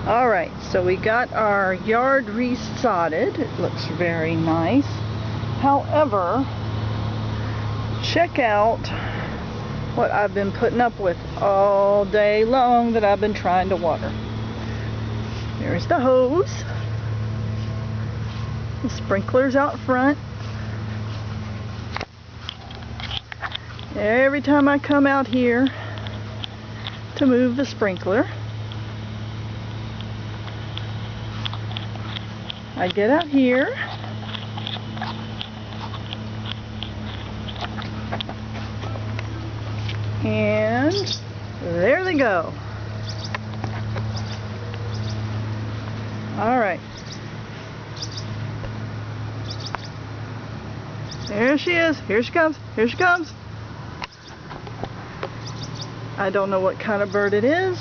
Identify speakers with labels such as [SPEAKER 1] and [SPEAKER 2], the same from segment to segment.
[SPEAKER 1] Alright, so we got our yard resodded. It looks very nice. However, check out what I've been putting up with all day long that I've been trying to water. There's the hose. The sprinklers out front. Every time I come out here to move the sprinkler, I get out here and there they go. Alright. There she is. Here she comes. Here she comes. I don't know what kind of bird it is,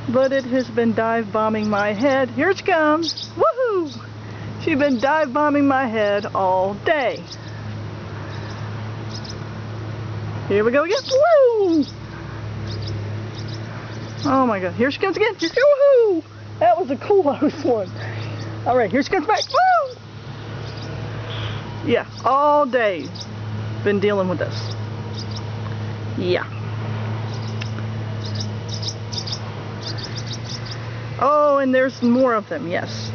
[SPEAKER 1] but it has been dive bombing my head. Here she comes. Woohoo! She's been dive bombing my head all day. Here we go again. Woo! Oh my god. Here she comes again. Woohoo! That was a close one. Alright, here she comes back. Woo! Yeah, all day been dealing with this. Yeah. Oh, and there's more of them, yes.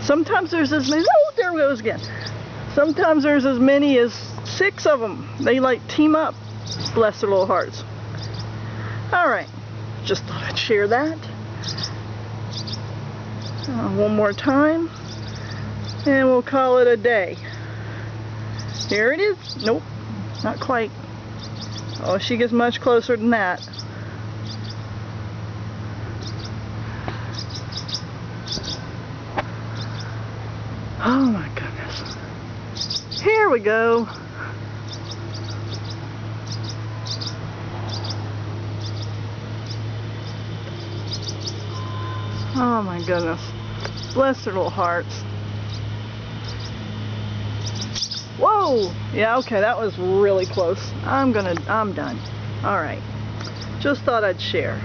[SPEAKER 1] Sometimes there's as many, oh, there it goes again. Sometimes there's as many as 6 of them. They like team up. Bless their little hearts. Alright, just thought I'd share that. One more time, and we'll call it a day. Here it is. Nope, not quite. Oh, she gets much closer than that. Oh my goodness. Here we go. Oh my goodness. Bless their little hearts. Whoa! Yeah, okay, that was really close. I'm done. Alright. Just thought I'd share.